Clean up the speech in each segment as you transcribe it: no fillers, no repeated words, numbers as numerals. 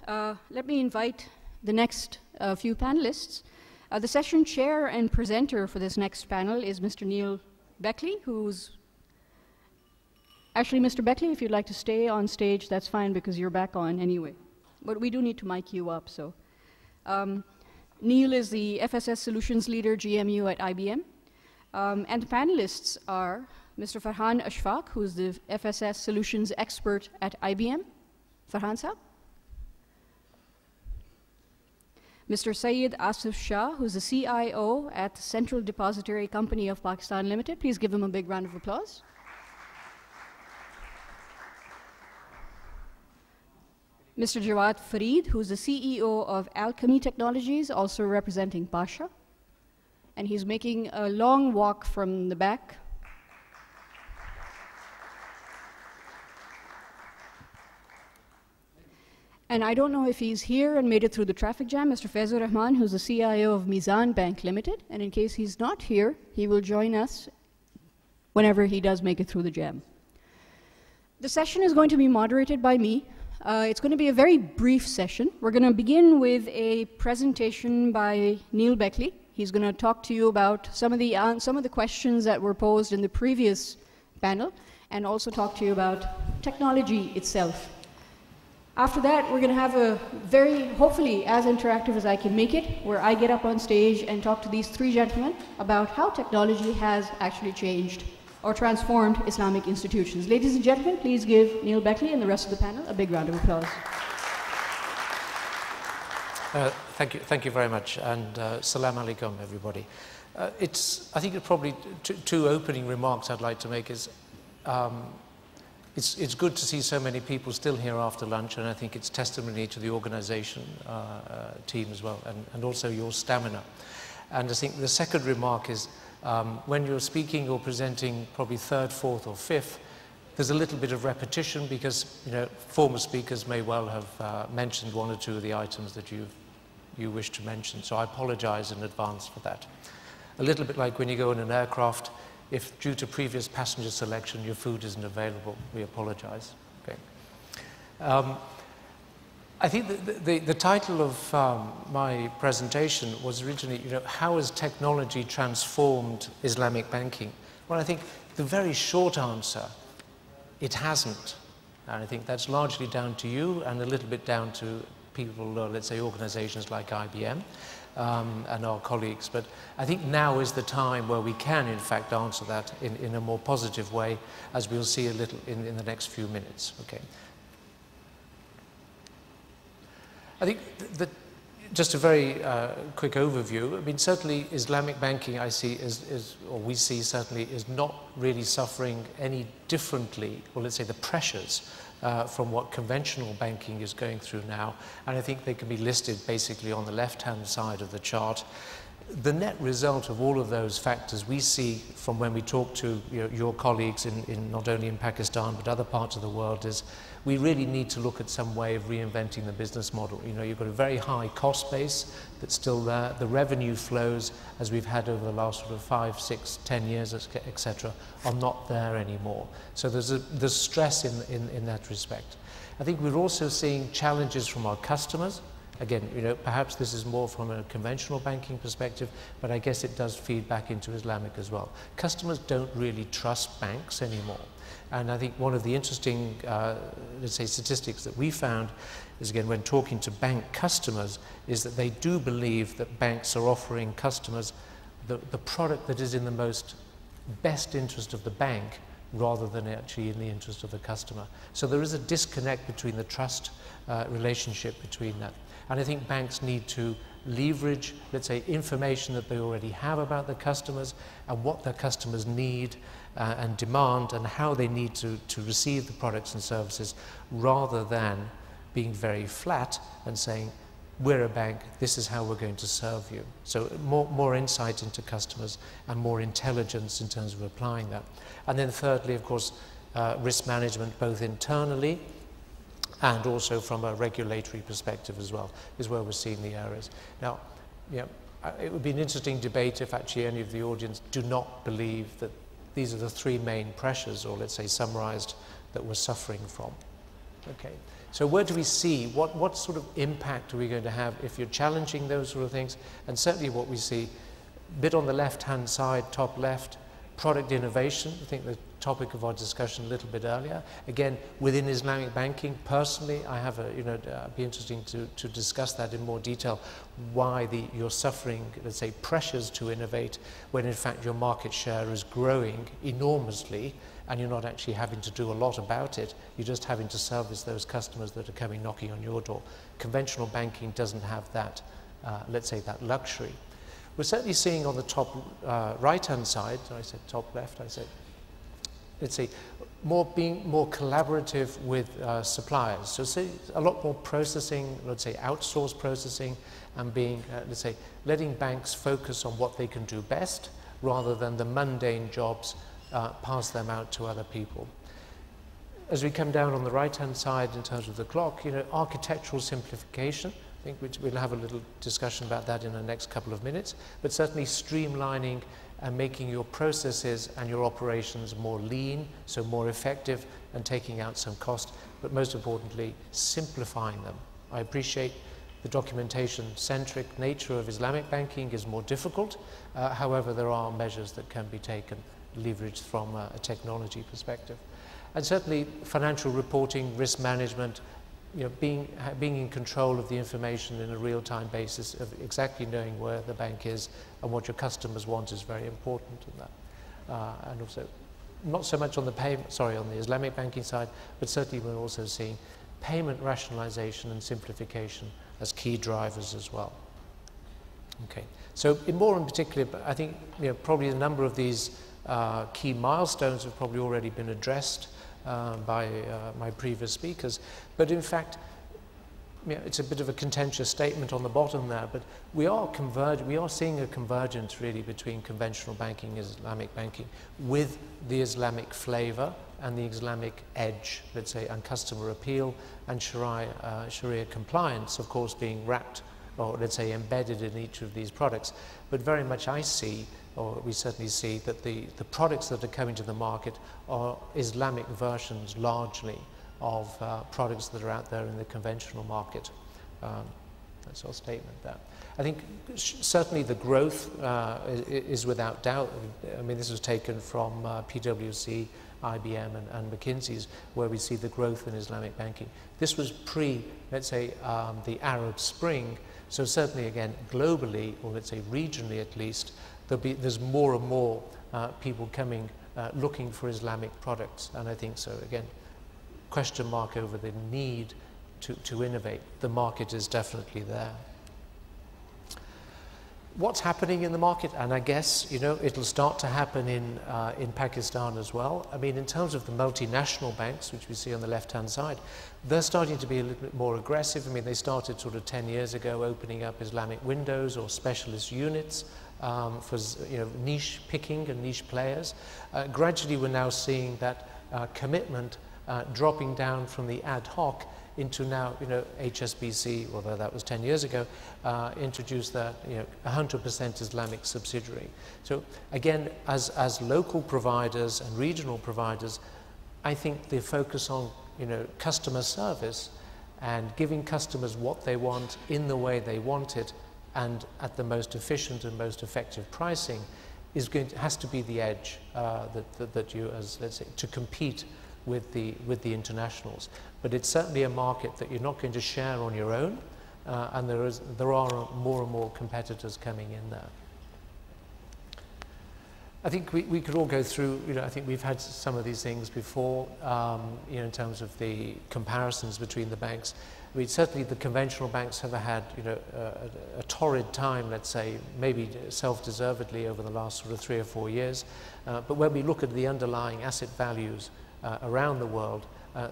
Let me invite the next few panelists. The session chair and presenter for this next panel is Mr. Neil Beckley, who's actually, Mr. Beckley, if you'd like to stay on stage, that's fine because you're back on anyway. But we do need to mic you up, so. Neil is the FSS Solutions Leader, GMU at IBM. And the panelists are Mr. Farhan Ashfaq, who's the FSS Solutions Expert at IBM. Farhan sir. Mr. Syed Asif Shah, who's the CIO at the Central Depository Company of Pakistan Limited. Please give him a big round of applause. Mr. Jawwad Farid, who's the CEO of Alchemy Technologies, also representing Pasha. And he's making a long walk from the back. And I don't know if he's here and made it through the traffic jam, Mr. Faizur Rahman, who's the CIO of Mizan Bank Limited. And in case he's not here, he will join us whenever he does make it through the jam. The session is going to be moderated by me. It's going to be a very brief session. We're going to begin with a presentation by Neil Beckley. He's going to talk to you about some of the questions that were posed in the previous panel, and also talk to you about technology itself. After that, we're going to have a very, hopefully as interactive as I can make it, where I get up on stage and talk to these three gentlemen about how technology has actually changed or transformed Islamic institutions. Ladies and gentlemen, please give Neil Beckley and the rest of the panel a big round of applause. Thank you very much, and salam alaikum, everybody. I think it's probably two opening remarks I'd like to make is, it's good to see so many people still here after lunch, and I think it's testimony to the organization team as well, and also your stamina. And I think the second remark is, when you're speaking or presenting probably third, fourth, or fifth, there's a little bit of repetition because former speakers may well have mentioned one or two of the items that you wish to mention. So I apologize in advance for that. A little bit like when you go in an aircraft, if due to previous passenger selection your food isn't available, we apologize. Okay. I think the title of my presentation was originally, how has technology transformed Islamic banking? Well, I think the very short answer, it hasn't. And I think that's largely down to you and a little bit down to people, let's say organizations like IBM and our colleagues. But I think now is the time where we can, in fact, answer that in a more positive way, as we'll see a little in the next few minutes. Okay. I think that just a very quick overview. I mean, certainly Islamic banking I see or we see certainly is not really suffering any differently, or let's say the pressures from what conventional banking is going through now. And I think they can be listed basically on the left-hand side of the chart. The net result of all of those factors we see from when we talk to your colleagues in not only in Pakistan but other parts of the world is we really need to look at some way of reinventing the business model. You've got a very high cost base that's still there. The revenue flows, as we've had over the last sort of 5, 6, 10 years, etc., are not there anymore. So there's stress in that respect. I think we're also seeing challenges from our customers. Again, perhaps this is more from a conventional banking perspective, but I guess it does feed back into Islamic as well. Customers don't really trust banks anymore. And I think one of the interesting, let's say, statistics that we found is, again, when talking to bank customers, is that they do believe that banks are offering customers the product that is in the best interest of the bank rather than actually in the interest of the customer. So there is a disconnect between the trust relationship between that. And I think banks need to leverage, let's say, information that they already have about the customers and what their customers need and demand and how they need to receive the products and services, rather than being very flat and saying, we're a bank, this is how we're going to serve you. So more insight into customers and more intelligence in terms of applying that. And then thirdly, of course, risk management, both internally and also from a regulatory perspective as well, is where we're seeing the areas. Now, it would be an interesting debate if actually any of the audience do not believe that these are the three main pressures, or let's say summarized, that we're suffering from. Okay, So where do we see, what sort of impact are we going to have if you're challenging those sort of things? And certainly what we see, bit on the left-hand side, top left, product innovation. I think the topic of our discussion a little bit earlier. Again, within Islamic banking, personally, I have it'd be interesting to discuss that in more detail, why you're suffering, let's say, pressures to innovate when in fact your market share is growing enormously and you're not actually having to do a lot about it. You're just having to service those customers that are coming knocking on your door. Conventional banking doesn't have that, let's say, that luxury. We're certainly seeing on the top right-hand side, I said top left, I said, let's say, being more collaborative with suppliers. So see a lot more processing, let's say outsourced processing, and being, let's say, letting banks focus on what they can do best rather than the mundane jobs, pass them out to other people. As we come down on the right-hand side in terms of the clock, architectural simplification. I think we'll have a little discussion about that in the next couple of minutes, but certainly streamlining and making your processes and your operations more lean, so more effective, and taking out some cost, but most importantly, simplifying them. I appreciate the documentation-centric nature of Islamic banking is more difficult. However, there are measures that can be taken, leveraged from a technology perspective. And certainly financial reporting, risk management, being in control of the information in a real-time basis, of exactly knowing where the bank is and what your customers want is very important in that. And also, not so much on on the Islamic banking side, but certainly we're also seeing payment rationalization and simplification as key drivers as well. Okay, so in particular, I think probably a number of these key milestones have probably already been addressed by my previous speakers, but in fact, it's a bit of a contentious statement on the bottom there, but we are seeing a convergence really between conventional banking and Islamic banking with the Islamic flavor and the Islamic edge, let's say, and customer appeal and Sharia compliance, of course, being wrapped or let's say embedded in each of these products. But very much I see, or we certainly see, that the products that are coming to the market are Islamic versions largely of products that are out there in the conventional market. That's our statement there. I think certainly the growth is without doubt. I mean, this was taken from PwC, IBM and McKinsey's, where we see the growth in Islamic banking. This was let's say, the Arab Spring. So certainly, again, globally, or let's say regionally at least, there's more and more people coming, looking for Islamic products. And I think so, again, question mark over the need to innovate. The market is definitely there. What's happening in the market? And I guess, it'll start to happen in Pakistan as well. I mean, in terms of the multinational banks, which we see on the left-hand side, they're starting to be a little bit more aggressive. I mean, they started sort of 10 years ago opening up Islamic windows or specialist units for niche picking and niche players. Gradually, we're now seeing that commitment dropping down from the ad hoc into now, HSBC, although that was 10 years ago, introduced that, 100% Islamic subsidiary. So again, as local providers and regional providers, I think the focus on, customer service and giving customers what they want in the way they want it and at the most efficient and most effective pricing has to be the edge that you, as let's say, to compete with the internationals. But it's certainly a market that you're not going to share on your own, and there are more and more competitors coming in there. I think we could all go through, I think we've had some of these things before, in terms of the comparisons between the banks. I mean, certainly the conventional banks have had, a torrid time, let's say, maybe self-deservedly over the last sort of 3 or 4 years. But when we look at the underlying asset values around the world,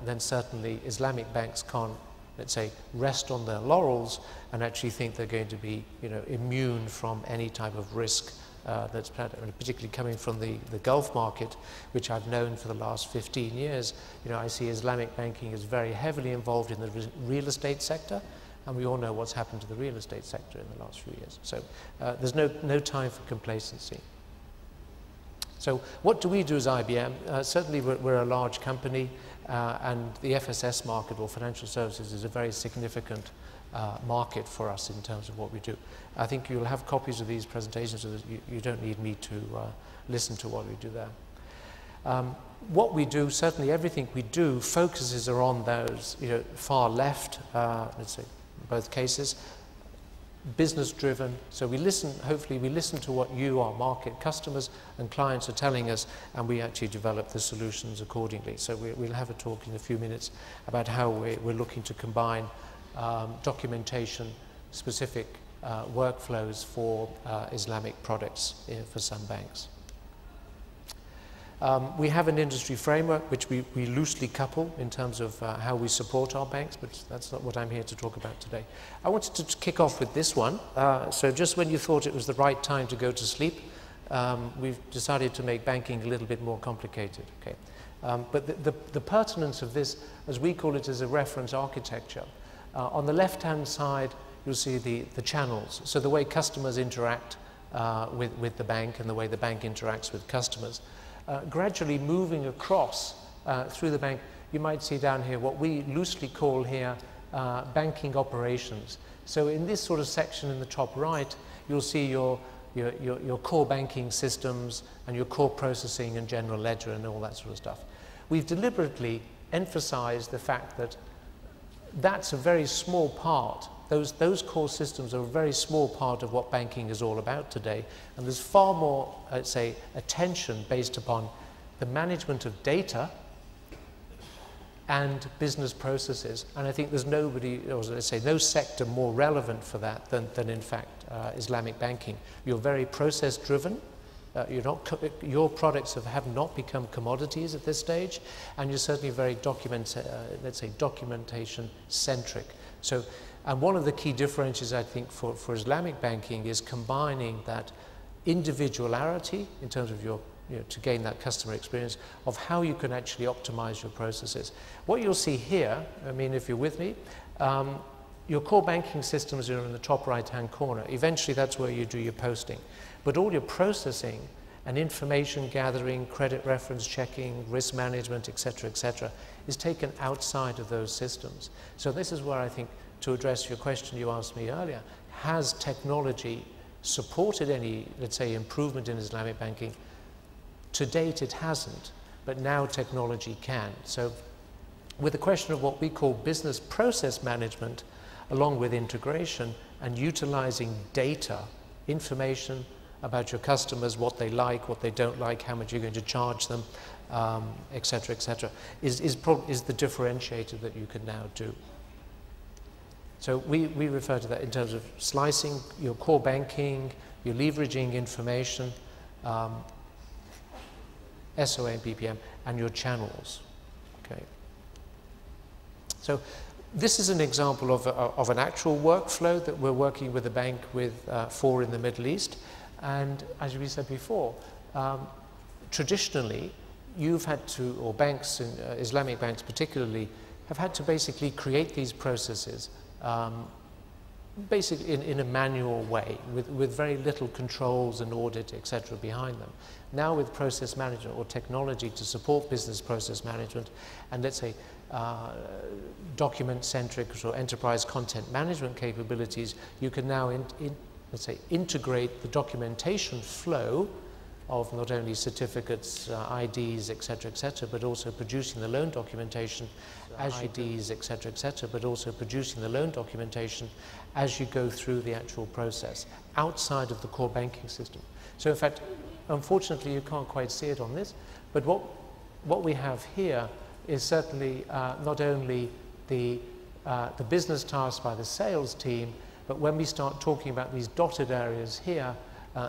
then certainly Islamic banks can't, let's say, rest on their laurels and actually think they're going to be, immune from any type of risk that's particularly coming from the Gulf market, which I've known for the last 15 years. I see Islamic banking is very heavily involved in the real estate sector, and we all know what's happened to the real estate sector in the last few years. So there's no time for complacency. So what do we do as IBM? Certainly we're a large company, and the FSS market, or financial services, is a very significant market for us in terms of what we do. I think you'll have copies of these presentations, so that you don't need me to listen to what we do there. What we do, certainly everything we do, focuses on those, far left, let's say, in both cases, business driven. So we listen, hopefully we listen to what you, our market customers and clients, are telling us, and we actually develop the solutions accordingly. So we'll have a talk in a few minutes about how we're looking to combine documentation specific workflows for Islamic products for some banks. We have an industry framework which we loosely couple in terms of how we support our banks, but that's not what I'm here to talk about today. I wanted to kick off with this one. So just when you thought it was the right time to go to sleep, we've decided to make banking a little bit more complicated. Okay? But the pertinence of this, as we call it, is a reference architecture. On the left-hand side, you'll see the channels. So the way customers interact with the bank and the way the bank interacts with customers. Gradually moving across through the bank, you might see down here what we loosely call here banking operations. So in this sort of section in the top right, you'll see your core banking systems and your core processing and general ledger and all that sort of stuff. We've deliberately emphasized the fact that that's a very small part. Those core systems are a very small part of what banking is all about today, and there's far more, I'd say, attention based upon the management of data and business processes. And I think there's nobody, or let's say, no sector more relevant for that than in fact Islamic banking. You're very process driven. Your products have not become commodities at this stage, and you're certainly very let's say, documentation centric. So, and one of the key differentiators, I think, for Islamic banking is combining that individuality in terms of to gain that customer experience of how you can actually optimize your processes. What you'll see here, I mean, if you're with me, your core banking systems are in the top right-hand corner. Eventually, that's where you do your posting. But all your processing and information gathering, credit reference checking, risk management, et cetera, is taken outside of those systems. So this is where I think, to address your question you asked me earlier, has technology supported any, let's say, improvement in Islamic banking? To date, it hasn't, but now technology can. So with the question of what we call business process management, along with integration and utilizing data, information about your customers, what they like, what they don't like, how much you're going to charge them, et cetera, is the differentiator that you can now do. So we refer to that in terms of slicing your core banking, your leveraging information, SOA and BPM, and your channels. Okay. So this is an example of an actual workflow that we're working with a bank for in the Middle East. And as we said before, traditionally, you've had to, or banks, Islamic banks particularly, have had to basically create these processes basically in a manual way, with very little controls and audit, etc. behind them. Now with process management or technology to support business process management, and let's say document-centric or enterprise content management capabilities, you can now let's say integrate the documentation flow of not only certificates, IDs, etc., but also producing the loan documentation as IDs, etc., but also producing the loan documentation as you go through the actual process outside of the core banking system. So in fact, unfortunately, you can't quite see it on this, but what we have here is certainly not only the business tasks by the sales team, but when we start talking about these dotted areas here,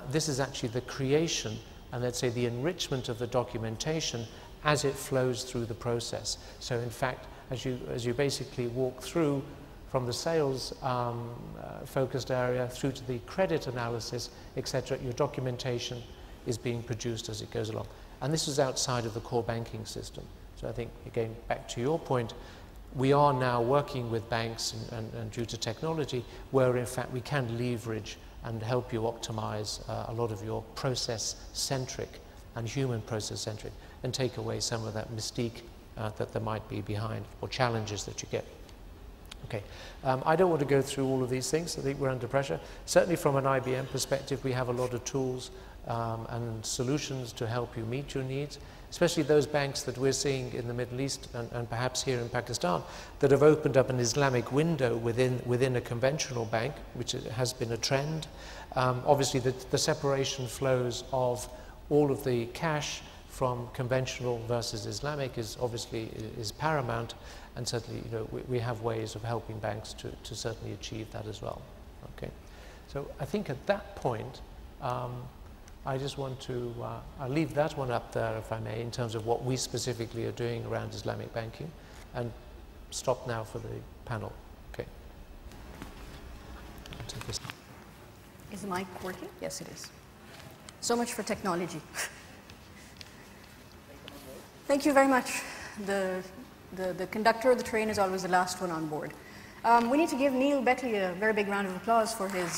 this is actually the creation and let's say the enrichment of the documentation as it flows through the process. So in fact, as you basically walk through from the sales focused area through to the credit analysis, etc., your documentation is being produced as it goes along. And this is outside of the core banking system. So I think, again, back to your point, we are now working with banks and due to technology where in fact we can leverage and help you optimize a lot of your process-centric and human process-centric, and take away some of that mystique that there might be behind, or challenges that you get. Okay, I don't want to go through all of these things. I think we're under pressure. Certainly from an IBM perspective, we have a lot of tools and solutions to help you meet your needs, especially those banks that we're seeing in the Middle East and perhaps here in Pakistan that have opened up an Islamic window within a conventional bank, which has been a trend. Obviously, the separation flows of all of the cash from conventional versus Islamic is obviously paramount, and certainly we have ways of helping banks to certainly achieve that as well. Okay, so I think at that point I just want to I'll leave that one up there, if I may, in terms of what we specifically are doing around Islamic banking, and stop now for the panel. Okay. I'll take this. Is the mic working? Yes, it is. So much for technology. Thank you very much. The conductor of the train is always the last one on board. We need to give Neil Beckley a very big round of applause for his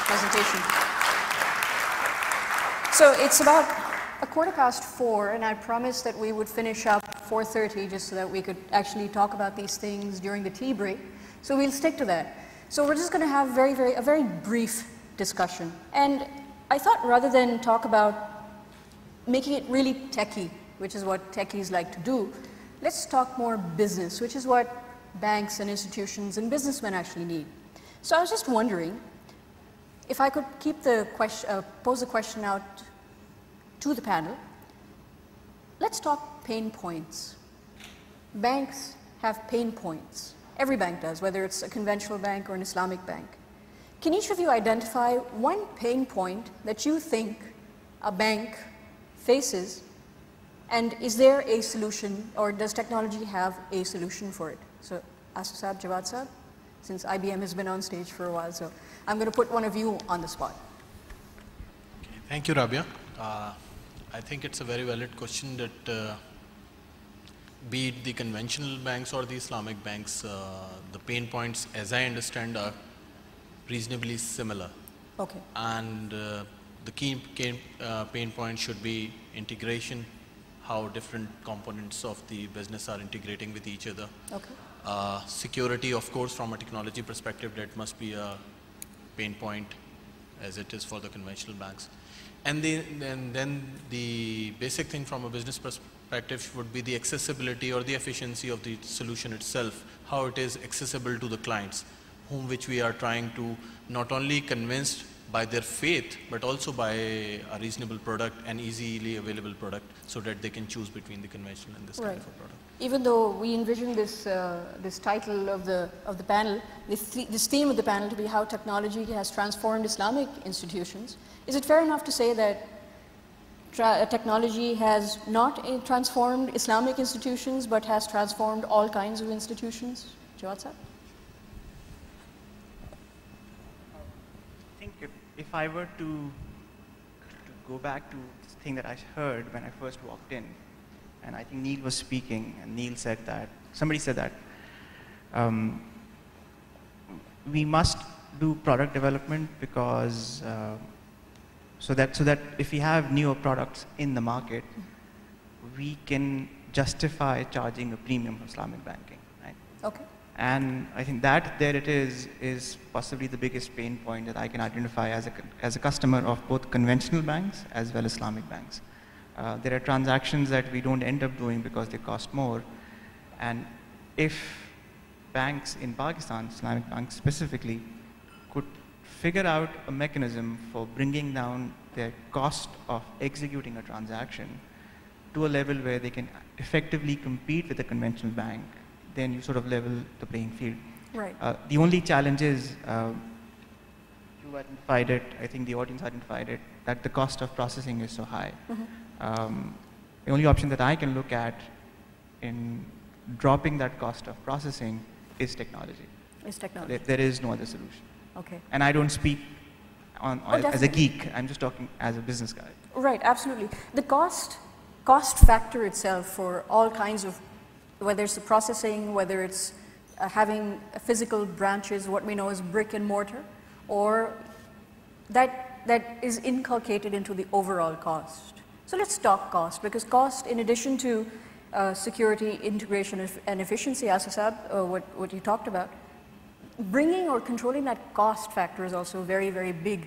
presentation. So it's about 4:15, and I promised that we would finish up 4:30 just so that we could actually talk about these things during the tea break. So we'll stick to that. So we're just going to have a very brief discussion. And I thought rather than talk about making it really techie, which is what techies like to do, let's talk more business, which is what banks and institutions and businessmen actually need. So I was just wondering if I could keep the question, pose the question out to the panel. Let's talk pain points. Banks have pain points. Every bank does, whether it's a conventional bank or an Islamic bank. Can each of you identify one pain point that you think a bank faces, and is there a solution, or does technology have a solution for it? So, Asif Saab, Jawwad Saab, since IBM has been on stage for a while, so I'm going to put one of you on the spot. Okay, thank you, Rabia. I think it's a very valid question that be it the conventional banks or the Islamic banks, the pain points, as I understand, are reasonably similar. Okay. And the key pain point should be integration, how different components of the business are integrating with each other. Okay. Security, of course, from a technology perspective, that must be a pain point as it is for the conventional banks. And then the basic thing from a business perspective would be the accessibility or the efficiency of the solution itself, how it is accessible to the clients, which we are trying to not only convince by their faith, but also by a reasonable product and easily available product, so that they can choose between the conventional and this kind of a product. Even though we envision this this title of the panel, this theme of the panel to be how technology has transformed Islamic institutions, is it fair enough to say that technology has not transformed Islamic institutions, but has transformed all kinds of institutions? Jawwad sir? I think if I were to go back to this thing that I heard when I first walked in, and I think Neil was speaking, and Neil said that, somebody said that we must do product development because so that if we have newer products in the market, we can justify charging a premium for Islamic banking, right? Okay. And I think that there it is possibly the biggest pain point that I can identify as a customer of both conventional banks as well as Islamic banks. There are transactions that we don't end up doing because they cost more, and if banks in Pakistan, Islamic banks specifically, could figure out a mechanism for bringing down their cost of executing a transaction to a level where they can effectively compete with a conventional bank, then you sort of level the playing field. Right. The only challenge is, you identified it, I think the audience identified it, that the cost of processing is so high. Mm-hmm. The only option that I can look at in dropping that cost of processing is technology. Is technology. There is no other solution. Okay. And I don't speak as a geek, I'm just talking as a business guy. Right, absolutely. The cost factor itself for all kinds of, whether it's the processing, whether it's having physical branches, what we know as brick and mortar, or that is inculcated into the overall cost. So let's talk cost, because cost, in addition to security, integration, and efficiency, Asif, what you talked about, bringing or controlling that cost factor is also a very, very big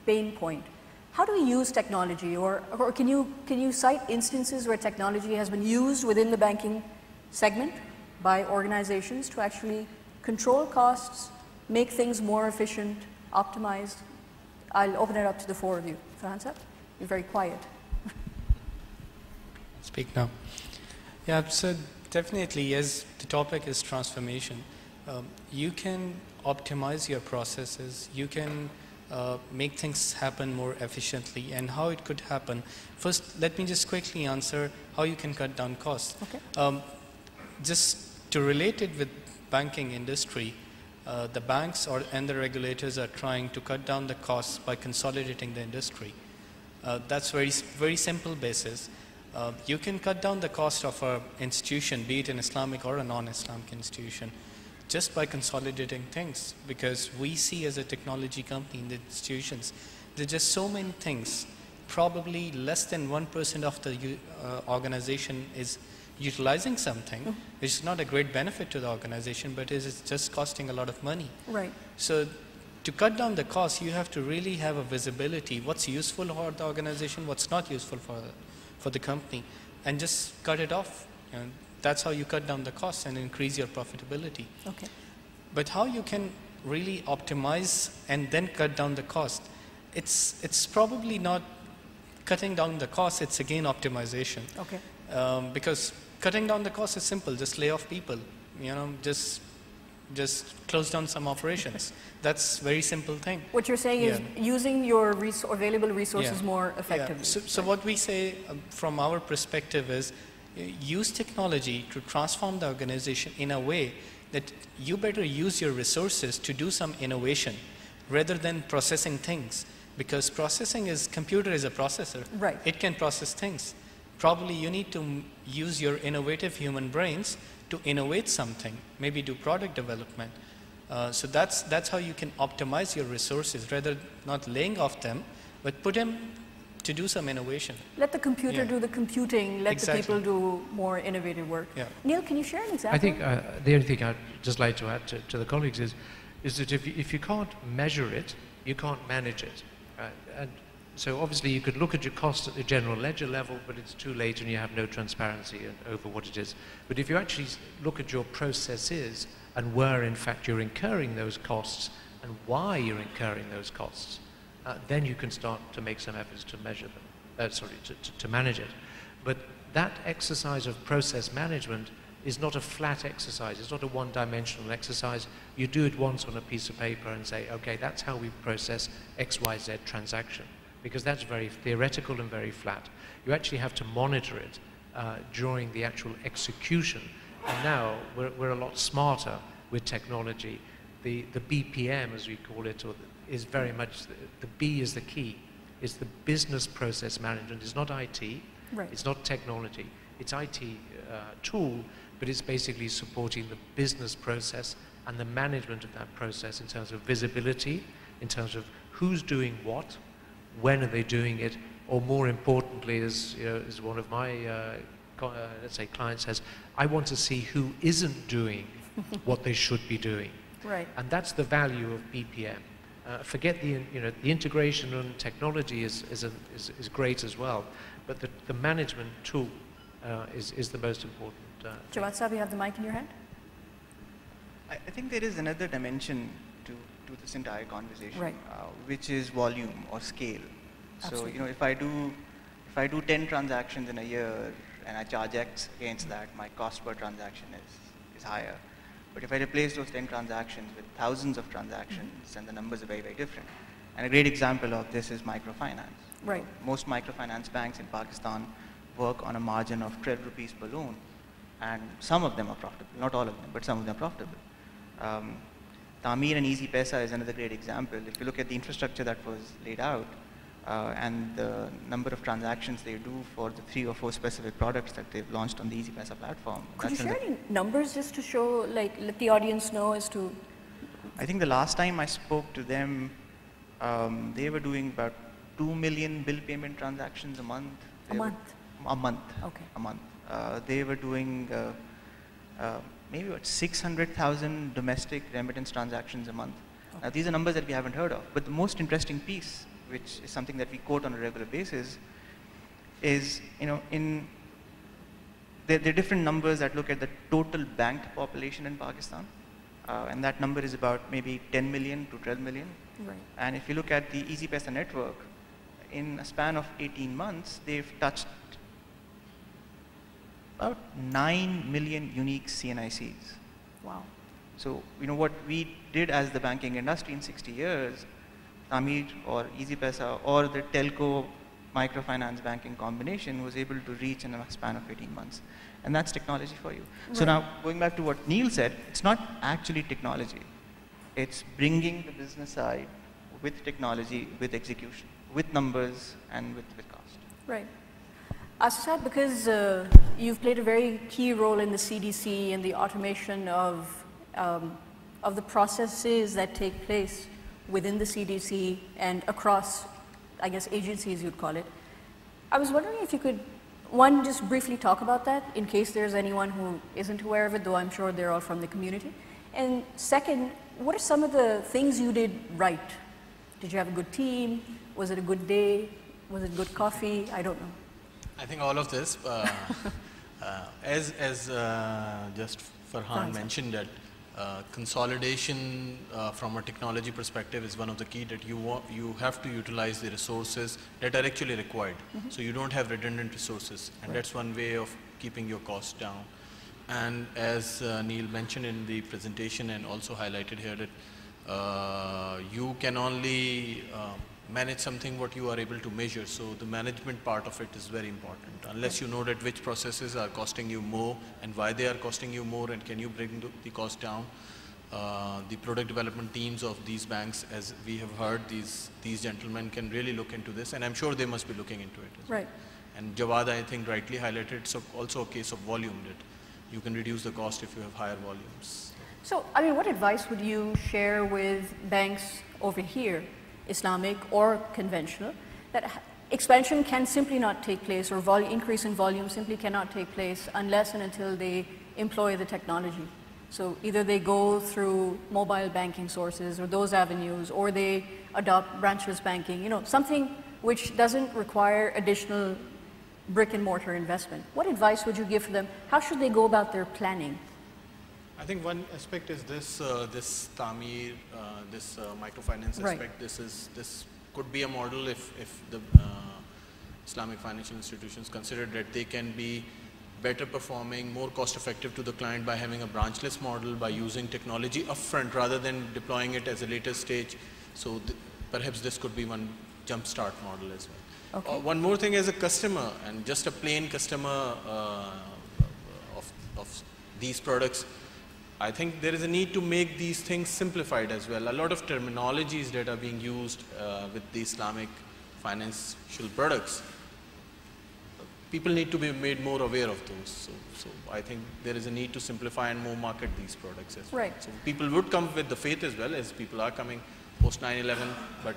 pain point. How do we use technology, or can you cite instances where technology has been used within the banking segment by organizations to actually control costs, make things more efficient, optimized? I'll open it up to the four of you. Farhan, you're very quiet. Speak now. Yeah, so definitely, as the topic is transformation, you can optimize your processes, you can make things happen more efficiently, and how it could happen. First, let me just quickly answer how you can cut down costs. Okay. Just to relate it with banking industry, the banks and the regulators are trying to cut down the costs by consolidating the industry. That's very simple basis. You can cut down the cost of an institution, be it an Islamic or a non-Islamic institution, just by consolidating things, because we see as a technology company in the institutions, there's just so many things. Probably less than 1% of the organization is utilizing something, which is not a great benefit to the organization, but is just costing a lot of money. Right. So to cut down the cost, you have to really have a visibility, what's useful for the organization, what's not useful for the company, and just cut it off. That's how you cut down the costs and increase your profitability. Okay. But how you can really optimize and then cut down the cost, it's probably not cutting down the cost, it's again optimization. Okay. Because cutting down the cost is simple, just lay off people, just close down some operations. That's a very simple thing. What you're saying is using your available resources more effectively. So what we say from our perspective is, use technology to transform the organization in a way that you better use your resources to do some innovation rather than processing things, because computer is a processor. Right. It can process things. Probably you need to use your innovative human brains to innovate something, maybe do product development. So that's how you can optimize your resources, rather not laying off them, but put them to do some innovation. Let the computer do the computing, let the people do more innovative work. Yeah. Neil, can you share an example? I think the only thing I'd just like to add to the colleagues is that if you can't measure it, you can't manage it. And so obviously you could look at your costs at the general ledger level, but it's too late and you have no transparency over what it is. But if you actually look at your processes and where in fact you're incurring those costs and why you're incurring those costs, then you can start to make some efforts to measure them, to manage it. But that exercise of process management is not a flat exercise. It's not a one-dimensional exercise. You do it once on a piece of paper and say, okay, that's how we process X, Y, Z transaction, because that's very theoretical and very flat. You actually have to monitor it during the actual execution. And now we're a lot smarter with technology. The BPM, as we call it, is very much, the B is the key. It's the business process management. It's not IT. Right. It's not technology. It's IT tool, but it's basically supporting the business process and the management of that process in terms of visibility, in terms of who's doing what, when are they doing it, or more importantly, as one of my let's say clients says, I want to see who isn't doing what they should be doing. Right. And that's the value of BPM. Forget the integration and technology is great as well, but the management tool is the most important. Jawwad, you have the mic in your hand. I think there is another dimension to this entire conversation, right. Which is volume or scale. Absolutely. So if I do 10 transactions in a year and I charge X against that, my cost per transaction is higher. But if I replace those 10 transactions with thousands of transactions, then the numbers are very, very different. And a great example of this is microfinance. Right. Most microfinance banks in Pakistan work on a margin of 12 rupees per loan. And some of them are profitable, not all of them, but some of them are profitable. Taamir and Easy Paisa is another great example. If you look at the infrastructure that was laid out and the number of transactions they do for the 3 or 4 specific products that they've launched on the Easy Paisa platform. Could you share any numbers just to show, let the audience know as to? I think the last time I spoke to them, they were doing about 2 million bill payment transactions a month. A month? A month. Okay. A month. They were doing maybe about 600,000 domestic remittance transactions a month. Okay. Now, these are numbers that we haven't heard of. But the most interesting piece, which is something that we quote on a regular basis, is, there are different numbers that look at the total banked population in Pakistan. And that number is about maybe 10 million to 12 million. Right. And if you look at the EasyPaisa network, in a span of 18 months, they've touched about 9 million unique CNICs. Wow. So, what we did as the banking industry in 60 years, Tamir or EasyPaisa or the telco microfinance banking combination was able to reach in a span of 18 months. And that's technology for you. Right. So now, going back to what Neil said, it's not actually technology. It's bringing the business side with technology, with execution, with numbers, and with cost. Right. Asif, because you've played a very key role in the CDC and the automation of the processes that take place within the CDC and across, I guess, agencies you'd call it. I was wondering if you could, one, just briefly talk about that in case there's anyone who isn't aware of it, though I'm sure they're all from the community. And second, what are some of the things you did right? Did you have a good team? Was it a good day? Was it good coffee? I don't know. I think all of this, as just Farhan mentioned that consolidation from a technology perspective is one of the key that you have to utilize the resources that are actually required. Mm-hmm. So you don't have redundant resources, and that's one way of keeping your costs down. And as Neil mentioned in the presentation and also highlighted here that you can only manage something what you are able to measure. So the management part of it is very important. Unless you know that which processes are costing you more and why they are costing you more and can you bring the cost down. The product development teams of these banks, as we have heard, these gentlemen can really look into this, and I'm sure they must be looking into it as well. Right. And Jawwad, I think, rightly highlighted, so also a case of volume, that you can reduce the cost if you have higher volumes. So, I mean, what advice would you share with banks over here, Islamic or conventional, that expansion can simply not take place, or increase in volume simply cannot take place unless and until they employ the technology? So either they go through mobile banking sources or those avenues, or they adopt branchless banking, something which doesn't require additional brick and mortar investment. What advice would you give for them? How should they go about their planning? I think one aspect is this Tamir, this microfinance aspect. This could be a model if the Islamic financial institutions consider that they can be better performing, more cost effective to the client by having a branchless model, by using technology upfront rather than deploying it as a later stage. So perhaps this could be one jumpstart model as well. Okay. One more thing, as a customer and just a plain customer of these products, I think there is a need to make these things simplified as well. A lot of terminologies that are being used with the Islamic financial products, people need to be made more aware of those. So I think there is a need to simplify and more market these products as well. Right. So people would come with the faith as well, as people are coming post 9/11, but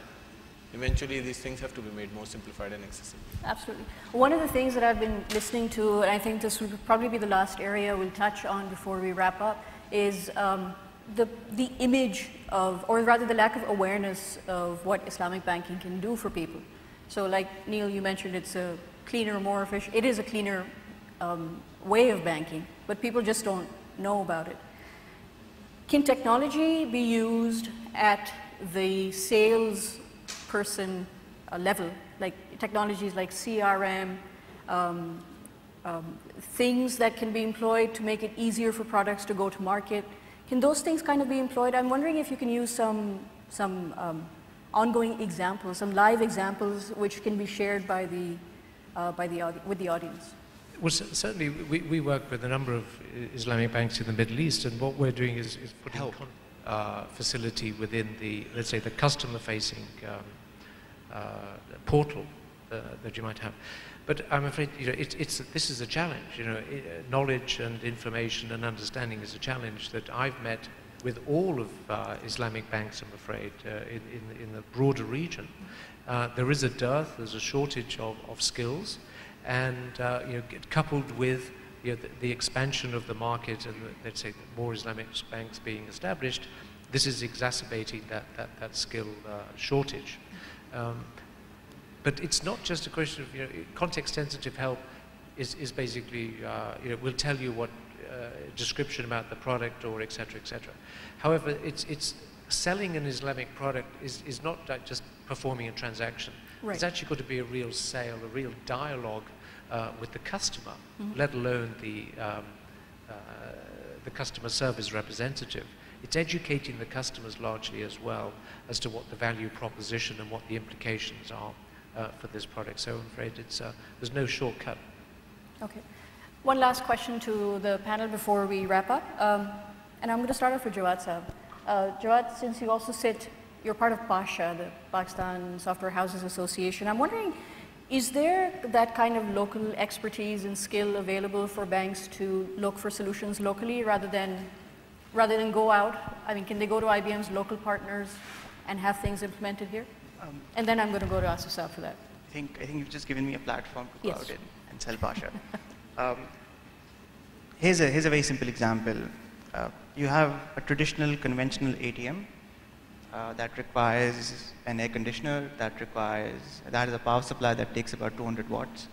eventually these things have to be made more simplified and accessible. Absolutely. One of the things that I've been listening to, and I think this would probably be the last area we'll touch on before we wrap up, is the image of, or rather the lack of awareness of what Islamic banking can do for people. So like Neil, you mentioned it's a cleaner, more efficient, it is a cleaner way of banking, but people just don't know about it. Can technology be used at the salesperson level, like technologies like CRM, things that can be employed to make it easier for products to go to market? Can those things kind of be employed? I'm wondering if you can use some ongoing examples, some live examples which can be shared by with the audience. Well, certainly we work with a number of Islamic banks in the Middle East, and what we're doing is putting facility within the, let's say, the customer-facing portal that you might have. But I'm afraid, this is a challenge. Knowledge and information and understanding is a challenge that I've met with all of Islamic banks, I'm afraid, in the broader region. There is a dearth, there's a shortage of skills, and coupled with the expansion of the market and let's say more Islamic banks being established, this is exacerbating that skill shortage. But it's not just a question of context-sensitive help is basically will tell you what description about the product or et cetera, et cetera. However, it's selling an Islamic product is not like just performing a transaction. Right. It's actually got to be a real sale, a real dialogue with the customer, let alone the customer service representative. It's educating the customers largely as well as to what the value proposition and what the implications are for this product. So I'm afraid there's no shortcut. Okay. One last question to the panel before we wrap up. And I'm going to start off with Jawwad Sahab. Jawwad, since you also you're part of PASHA, the Pakistan Software Houses Association, I'm wondering, is there that kind of local expertise and skill available for banks to look for solutions locally rather than go out? I mean, can they go to IBM's local partners and have things implemented here? And then I'm going to go to Asif for that. I think you've just given me a platform to go out and sell PASHA. Here's a very simple example. You have a traditional conventional ATM that requires an air conditioner, that is a power supply that takes about 200 watts.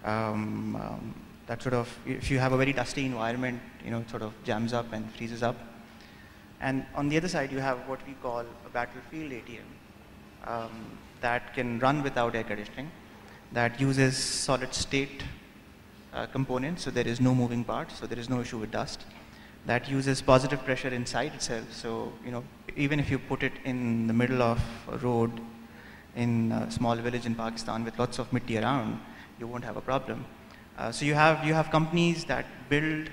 That sort of, if you have a very dusty environment, it sort of jams up and freezes up. And on the other side, you have what we call a battlefield ATM that can run without air conditioning, that uses solid state components, so there is no moving parts, so there is no issue with dust. That uses positive pressure inside itself, so even if you put it in the middle of a road in a small village in Pakistan with lots of mitti around, you won't have a problem. So you have companies that build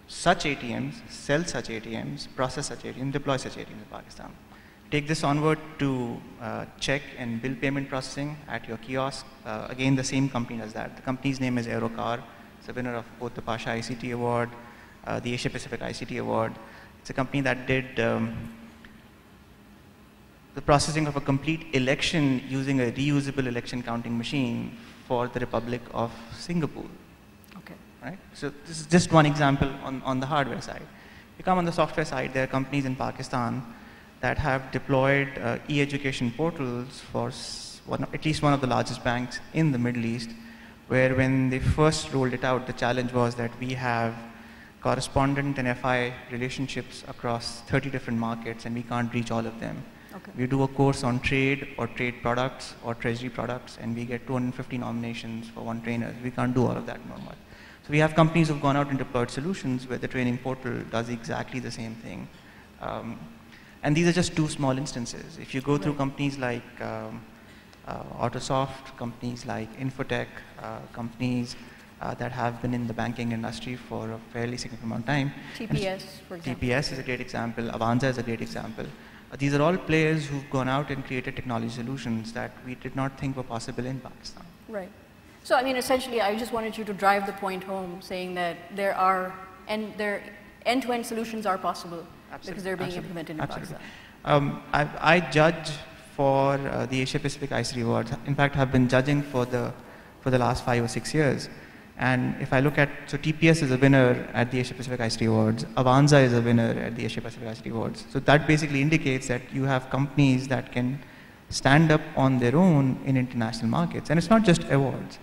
such ATMs, sell such ATMs, process such ATMs, deploy such ATMs in Pakistan. Take this onward to check and bill payment processing at your kiosk. Again, the same company does that. The company's name is Aerocar. It's a winner of both the PASHA ICT Award, the Asia Pacific ICT Award. It's a company that did the processing of a complete election using a reusable election counting machine for the Republic of Singapore. Okay. Right? So this is just one example on the hardware side. You come on the software side, there are companies in Pakistan that have deployed e-education portals for at least one of the largest banks in the Middle East, where when they first rolled it out, the challenge was that we have correspondent and FI relationships across 30 different markets and we can't reach all of them. Okay. We do a course on trade or trade products or treasury products and we get 250 nominations for one trainer. We can't do all of that normal. So we have companies who've gone out and deployed solutions where the training portal does exactly the same thing. And these are just two small instances. If you go through companies like Autosoft, companies like Infotech, companies that have been in the banking industry for a fairly significant amount of time. TPS, for example. TPS is a great example. Avanza is a great example. These are all players who've gone out and created technology solutions that we did not think were possible in Pakistan. Right. So, I mean, essentially, I just wanted you to drive the point home, saying that there are end-to-end solutions are possible. Absolutely. Because they're being implemented in Pakistan. I judge for the Asia Pacific ICT Awards. In fact, I've been judging for the last 5 or 6 years. And if I look at, so TPS is a winner at the Asia Pacific ICT Awards, Avanza is a winner at the Asia Pacific ICT Awards. So that basically indicates that you have companies that can stand up on their own in international markets. And it's not just awards.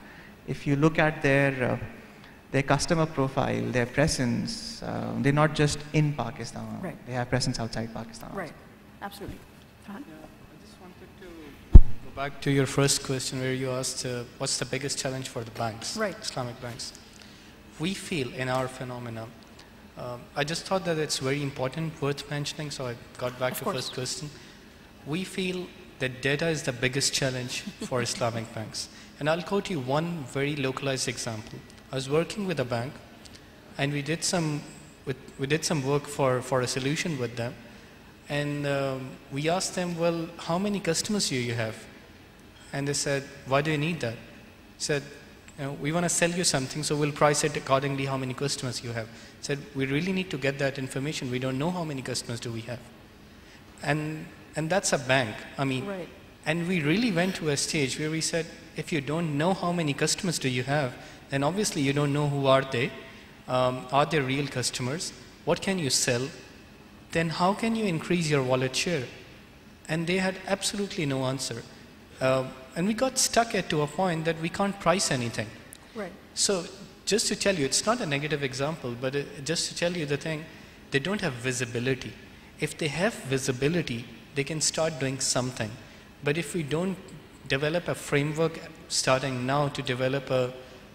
If you look at their customer profile, their presence, they're not just in Pakistan. Right. They have presence outside Pakistan. Right. Absolutely. Farhan? I just wanted to go back to your first question where you asked what's the biggest challenge for the banks, right. Islamic banks. We feel in our phenomena, I just thought that it's very important, worth mentioning, so I got back to the first question. We feel that data is the biggest challenge for Islamic banks. And I'll quote you one very localized example. I was working with a bank and we did some work for a solution with them. And we asked them, well, how many customers do you have? And they said, why do you need that? I said, we want to sell you something, so we'll price it accordingly how many customers you have. I said, we really need to get that information. We don't know how many customers do we have. And that's a bank. I mean, right. And we really went to a stage where we said, if you don't know how many customers do you have, then obviously you don't know who are they real customers, what can you sell, then how can you increase your wallet share? And they had absolutely no answer. And we got stuck to a point that we can't price anything. Right. So just to tell you, it's not a negative example, but just to tell you the thing, they don't have visibility. If they have visibility, they can start doing something. But if we don't develop a framework starting now to develop a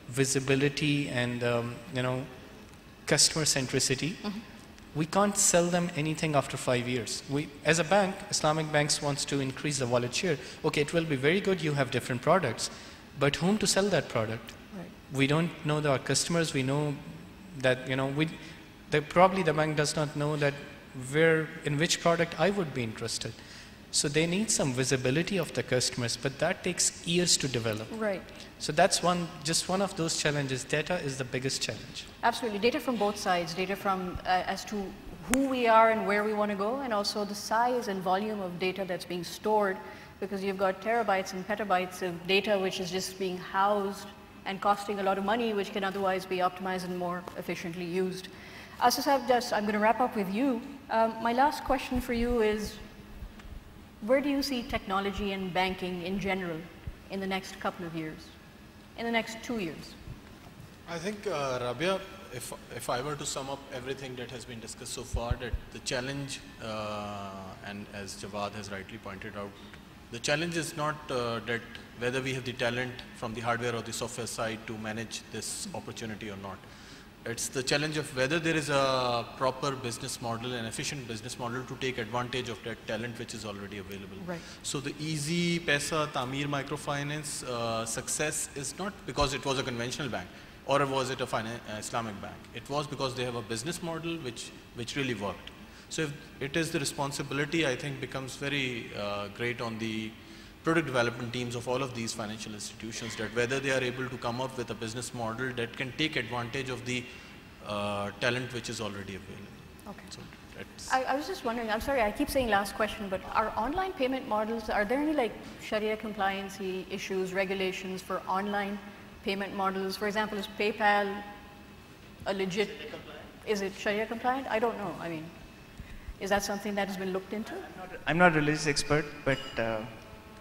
visibility and customer centricity, we can't sell them anything after 5 years. As a bank, Islamic banks wants to increase the wallet share. Okay, it will be very good you have different products, but whom to sell that product? Right. We don't know our customers. We know that probably the bank does not know that in which product I would be interested. So they need some visibility of the customers, but that takes years to develop. Right. So that's just one of those challenges. Data is the biggest challenge. Absolutely. Data from both sides. Data from as to who we are and where we want to go, and also the size and volume of data that's being stored, because you've got terabytes and petabytes of data which is just being housed and costing a lot of money, which can otherwise be optimized and more efficiently used. Asif, I'm going to wrap up with you. My last question for you is, where do you see technology and banking in general in the next couple of years, in the next 2 years? I think, Rabia, if I were to sum up everything that has been discussed so far, that the challenge, and as Jawwad has rightly pointed out, the challenge is not that whether we have the talent from the hardware or the software side to manage this opportunity or not. It's the challenge of whether there is a proper business model, an efficient business model to take advantage of that talent which is already available. Right. So the easy Paisa, Tamir microfinance success is not because it was a conventional bank or was it a Islamic bank. It was because they have a business model which really worked. So if it is the responsibility, I think, becomes very great on the product development teams of all of these financial institutions, that whether they are able to come up with a business model that can take advantage of the talent which is already available. Okay. So I was just wondering, I'm sorry, I keep saying last question, but are online payment models, are there any like Sharia compliancy issues, regulations for online payment models? For example, is PayPal a legit, is it Sharia compliant? I don't know. I mean, is that something that has been looked into? I'm not a religious expert, but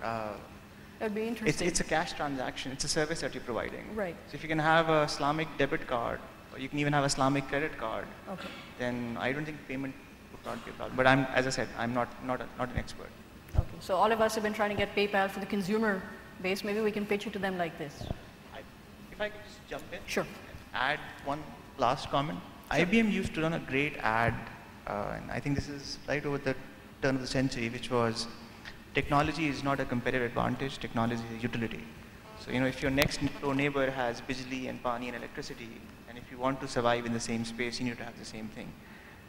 It would be interesting. it's a cash transaction. It's a service that you're providing. Right. So if you can have a Islamic debit card, or you can even have a Islamic credit card, Okay. then I don't think payment would not be a problem. But as I said, I'm not an expert. Okay. So all of us have been trying to get PayPal for the consumer base. Maybe we can pitch it to them like this. If I could just jump in. Sure. Add one last comment. Sure. IBM used to run a great ad, and I think this is right over the turn of the century, which was, technology is not a competitive advantage, technology is a utility. So, if your next door neighbor has bijli and pani and electricity, and if you want to survive in the same space, you need to have the same thing.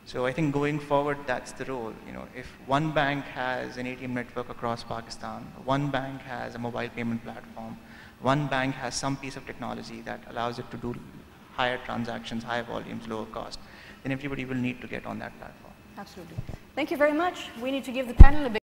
So I think going forward, that's the role. If one bank has an ATM network across Pakistan, one bank has a mobile payment platform, one bank has some piece of technology that allows it to do higher transactions, higher volumes, lower cost, then everybody will need to get on that platform. Absolutely. Thank you very much. We need to give the panel a big